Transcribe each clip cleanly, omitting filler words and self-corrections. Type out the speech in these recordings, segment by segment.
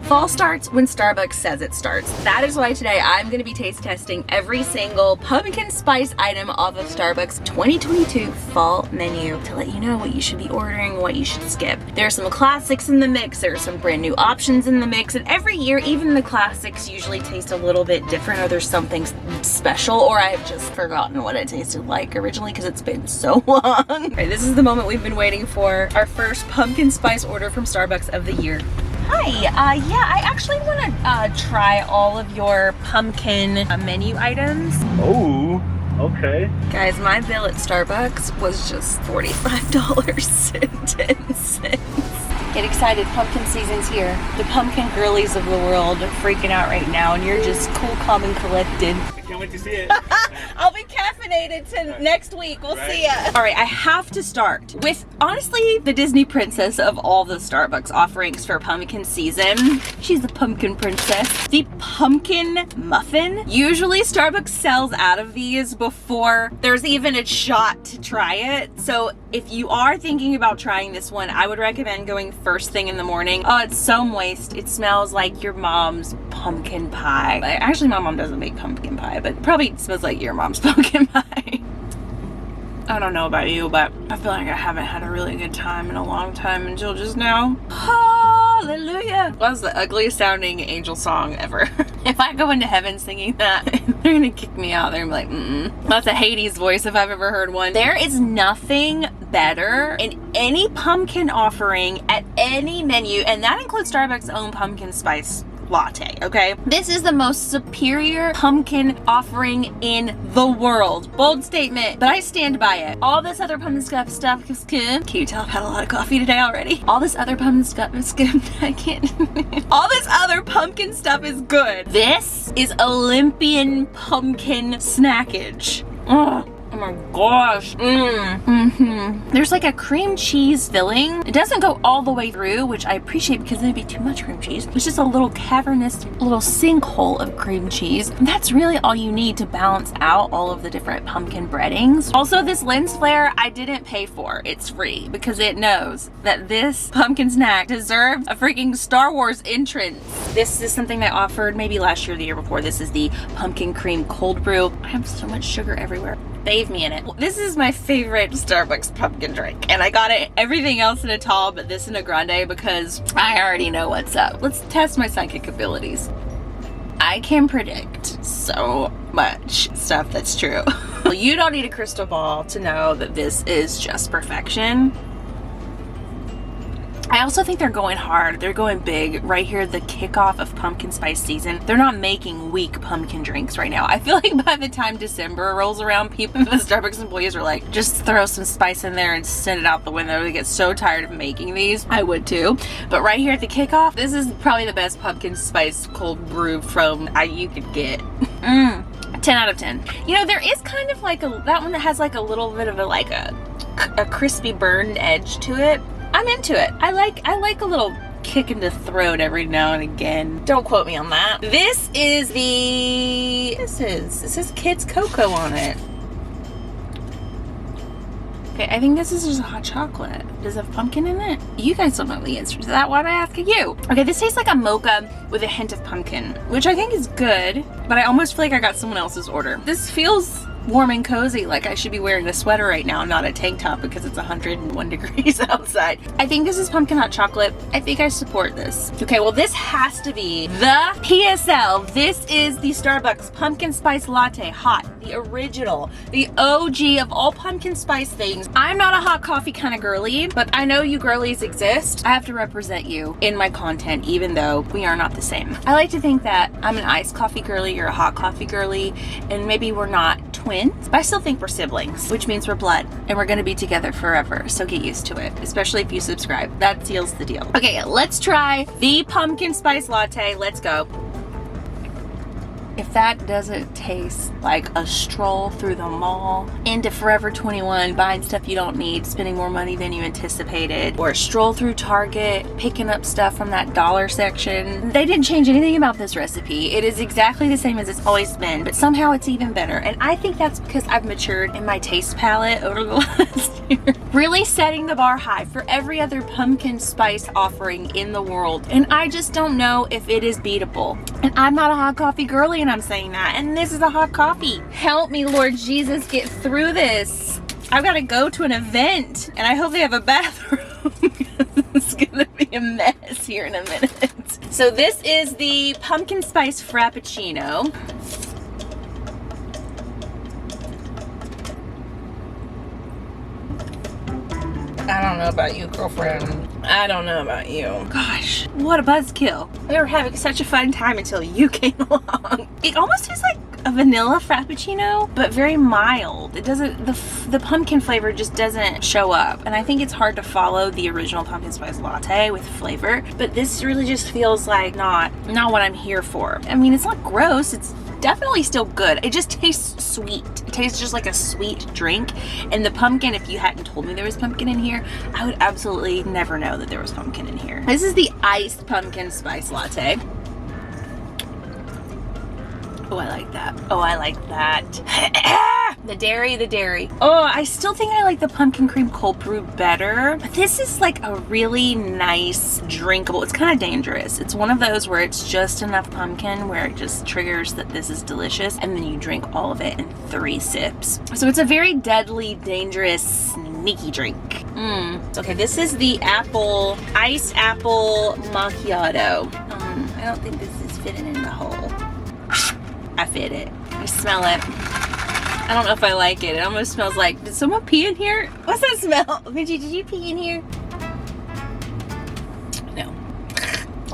Fall starts when Starbucks says it starts. That is why today I'm going to be taste testing every single pumpkin spice item off of Starbucks 2022 fall menu to let you know what you should be ordering, what you should skip. There are some classics in the mix, there are some brand new options in the mix, and every year even the classics usually taste a little bit different, or there's something special, or I've just forgotten what it tasted like originally because it's been so long. Okay, this is the moment we've been waiting for. Our first pumpkin spice order from Starbucks of the year. Hi, yeah, I actually want to try all of your pumpkin menu items. Oh, okay. Guys, my bill at Starbucks was just $45.10. Get excited, pumpkin season's here. The pumpkin girlies of the world are freaking out right now, and you're just cool, calm, and collected. I can't wait to see it. I'll be caffeinated to next week. We'll see ya. All right, I have to start with, honestly, the Disney princess of all the Starbucks offerings for pumpkin season. She's the pumpkin princess. The pumpkin muffin. Usually Starbucks sells out of these before there's even a shot to try it. So if you are thinking about trying this one, I would recommend going first thing in the morning. Oh, it's so moist. It smells like your mom's pumpkin pie. Actually, my mom doesn't make pumpkin pie, but probably smells like your mom's pumpkin pie. I don't know about you, but I feel like I haven't had a really good time in a long time until just now. Hallelujah. That was the ugliest sounding angel song ever. If I go into heaven singing that, they're gonna kick me out. They're gonna be like, That's a Hades voice if I've ever heard one. There is nothing better in any pumpkin offering at any menu, and that includes Starbucks' own pumpkin spice latte, okay? This is the most superior pumpkin offering in the world. Bold statement, but I stand by it. All this other pumpkin stuff is good. Can you tell I've had a lot of coffee today already? All this other pumpkin stuff is good. I can't. All this other pumpkin stuff is good. This is Olympian pumpkin snackage. Ugh. Oh my gosh. There's like a cream cheese filling. It doesn't go all the way through, which I appreciate because it'd be too much cream cheese. It's just a little cavernous little sinkhole of cream cheese. And that's really all you need to balance out all of the different pumpkin breadings. Also, this lens flare I didn't pay for. It's free because it knows that this pumpkin snack deserves a freaking Star Wars entrance. This is something I offered maybe last year or the year before. This is the pumpkin cream cold brew. I have so much sugar everywhere. Save me in it. This is my favorite Starbucks pumpkin drink, and I got it everything else in a tall, but this in a grande because I already know what's up. Let's test my psychic abilities. I can predict so much stuff that's true. You don't need a crystal ball to know that this is just perfection. I also think they're going hard. They're going big right here, the kickoff of pumpkin spice season. They're not making weak pumpkin drinks right now. I feel like by the time December rolls around, the Starbucks employees are like, just throw some spice in there and send it out the window. They get so tired of making these. I would too. But right here at the kickoff, this is probably the best pumpkin spice cold brew from you could get. 10 out of 10. You know, there is kind of like that one that has like a little bit of a crispy burned edge to it. I'm into it. I like a little kick in the throat every now and again. Don't quote me on that. This is this is Kids Cocoa on it. Okay, I think this is just a hot chocolate. Does it have pumpkin in it? You guys don't know the answer to that. Why am I asking you? Okay, this tastes like a mocha with a hint of pumpkin, which I think is good, but I almost feel like I got someone else's order. This feels warm and cozy, like I should be wearing a sweater right now, not a tank top because it's 101 degrees outside. I think this is pumpkin hot chocolate. I think I support this. Okay, well this has to be the PSL. This is the Starbucks Pumpkin Spice Latte Hot, the original, the OG of all pumpkin spice things. I'm not a hot coffee kind of girly, but I know you girlies exist. I have to represent you in my content, even though we are not the same. I like to think that I'm an iced coffee girly, you're a hot coffee girly, and maybe we're not twins, but I still think we're siblings, which means we're blood and we're gonna be together forever. So get used to it, especially if you subscribe. That seals the deal. Okay, let's try the pumpkin spice latte. Let's go. If that doesn't taste like a stroll through the mall into Forever 21, buying stuff you don't need, spending more money than you anticipated, or a stroll through Target, picking up stuff from that dollar section. They didn't change anything about this recipe. It is exactly the same as it's always been, but somehow it's even better. And I think that's because I've matured in my taste palette over the last year. Really setting the bar high for every other pumpkin spice offering in the world. And I just don't know if it is beatable. And I'm not a hot coffee girly, and I'm saying that. And this is a hot coffee. Help me, Lord Jesus, get through this. I've got to go to an event, and I hope they have a bathroom. It's gonna be a mess here in a minute. So this is the pumpkin spice frappuccino. I don't know about you, girlfriend. I don't know about you. Gosh, what a buzzkill. We were having such a fun time until you came along. It almost tastes like a vanilla frappuccino, but very mild. It doesn't, the pumpkin flavor just doesn't show up. And I think it's hard to follow the original pumpkin spice latte with flavor, but this really just feels like not what I'm here for. I mean, it's not gross. It's definitely still good. It just tastes sweet. It tastes just like a sweet drink. And the pumpkin, if you hadn't told me there was pumpkin in here, I would absolutely never know that there was pumpkin in here. This is the iced pumpkin spice latte. Oh, I like that. Oh, I like that. The dairy. Oh, I still think I like the pumpkin cream cold brew better. But this is like a really nice drinkable. It's kind of dangerous. It's one of those where it's just enough pumpkin where it just triggers that this is delicious, and then you drink all of it in 3 sips. So it's a very deadly, dangerous, sneaky drink. Okay, this is the iced apple macchiato. I don't think this is fitting in the hole. I fit it. I smell it. I don't know if I like it. It almost smells like, did someone pee in here? What's that smell? Vinci, did you pee in here? No.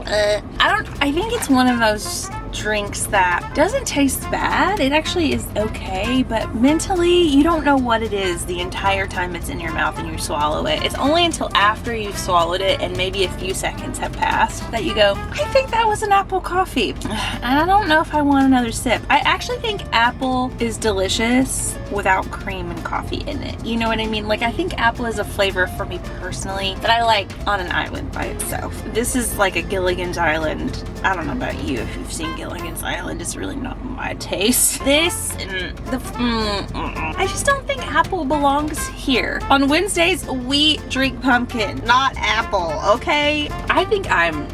I think it's one of those drinks that doesn't taste bad. It actually is okay, but mentally you don't know what it is the entire time it's in your mouth and you swallow it. It's only until after you've swallowed it and maybe a few seconds have passed that you go, I think that was an apple coffee. And I don't know if I want another sip. I actually think apple is delicious without cream and coffee in it. You know what I mean? Like, I think apple is a flavor for me personally that I like on an island by itself. This is like a Gilligan's Island. I don't know about you if you've seen Gilligan's Island. It's really not my taste. This and I just don't think apple belongs here. On Wednesdays, we drink pumpkin, not apple, okay? I think I'm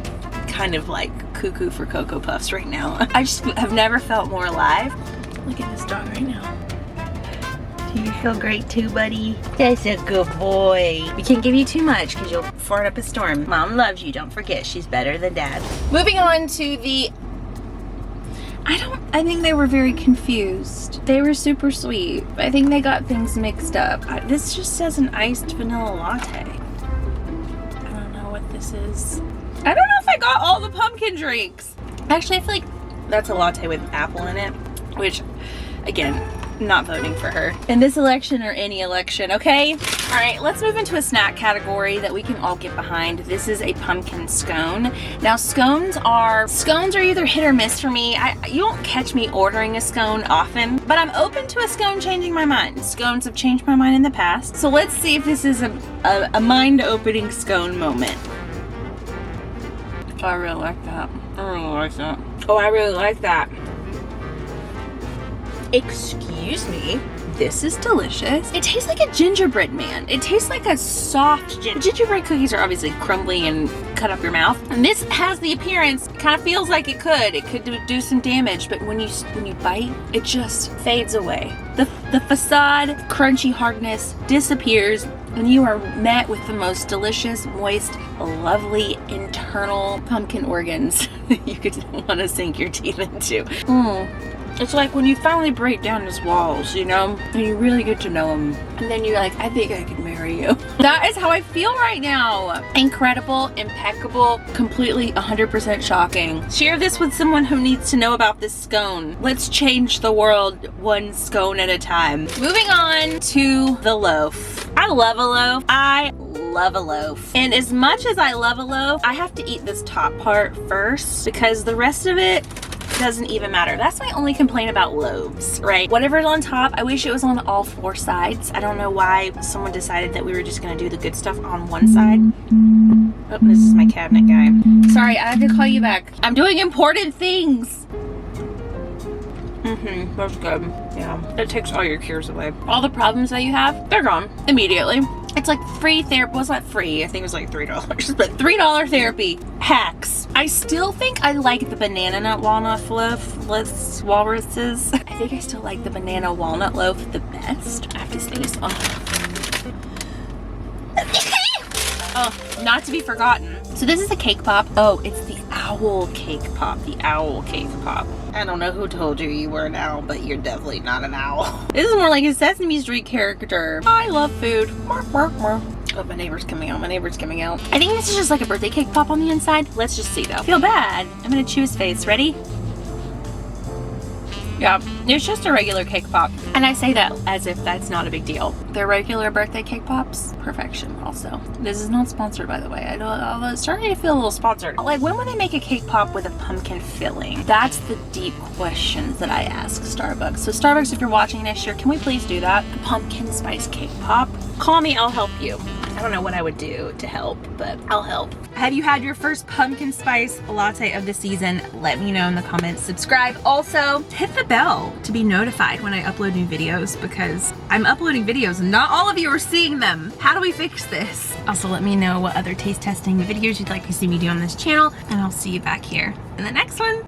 kind of like cuckoo for Cocoa Puffs right now. I just have never felt more alive. Look at this dog right now. Do you feel great too, buddy? That's a good boy. We can't give you too much because you'll fart up a storm. Mom loves you. Don't forget, she's better than Dad. Moving on to the... I think they were very confused. They were super sweet. I think they got things mixed up. This just says an iced vanilla latte. I don't know what this is. I don't know if I got all the pumpkin drinks. Actually, I feel like that's a latte with apple in it, which, again, not voting for her in this election or any election, okay? All right, let's move into a snack category that we can all get behind. This is a pumpkin scone. Now, scones are either hit or miss for me. You won't catch me ordering a scone often, but I'm open to a scone changing my mind. Scones have changed my mind in the past. So let's see if this is a mind-opening scone moment. Oh, I really like that. I really like that. Oh, I really like that. Excuse me, this is delicious. It tastes like a gingerbread man. It tastes like a soft gingerbread cookies are obviously crumbly and cut up your mouth. And this has the appearance, kind of feels like it could do some damage, but when you bite, it just fades away. The facade crunchy hardness disappears, and you are met with the most delicious, moist, lovely internal pumpkin organs you could want to sink your teeth into. It's like when you finally break down his walls, you know, and you really get to know him, and then you're like, I think I could marry you. That is how I feel right now. Incredible, impeccable, completely 100% shocking. Share this with someone who needs to know about this scone. Let's change the world one scone at a time. Moving on to the loaf. I love a loaf. I love a loaf. And as much as I love a loaf, I have to eat this top part first because the rest of it doesn't even matter. That's my only complaint about loaves, right? Whatever's on top, I wish it was on all 4 sides. I don't know why someone decided that we were just gonna do the good stuff on one side. Oh, this is my cabinet guy. Sorry, I have to call you back. I'm doing important things. That's good. Yeah, it takes all your cares away. All the problems that you have, they're gone immediately. It's like free therapy. Was that free? I think it was like $3, but $3 therapy hacks. I still think I like the banana nut walnut loaf walruses. I think I still like the banana walnut loaf the best. I have to sneeze. Oh, not to be forgotten. So this is the cake pop. Oh, it's the owl cake pop. The owl cake pop. I don't know who told you you were an owl, but you're definitely not an owl. This is more like a Sesame Street character. I love food. Oh, my neighbor's coming out. My neighbor's coming out. I think this is just like a birthday cake pop on the inside. Let's just see though. Feel bad. I'm gonna chew his face. Ready? Yeah, it's just a regular cake pop. And I say that as if that's not a big deal. They're regular birthday cake pops. Perfection also. This is not sponsored, by the way. I know, although it's starting to feel a little sponsored. Like, when would they make a cake pop with a pumpkin filling? That's the deep questions that I ask Starbucks. So Starbucks, if you're watching next year, can we please do that? A pumpkin spice cake pop? Call me, I'll help you. I don't know what I would do to help, but I'll help. Have you had your first pumpkin spice latte of the season? Let me know in the comments. Subscribe. Also, hit the bell to be notified when I upload new videos, because I'm uploading videos and not all of you are seeing them. How do we fix this? Also, let me know what other taste testing videos you'd like to see me do on this channel, and I'll see you back here in the next one.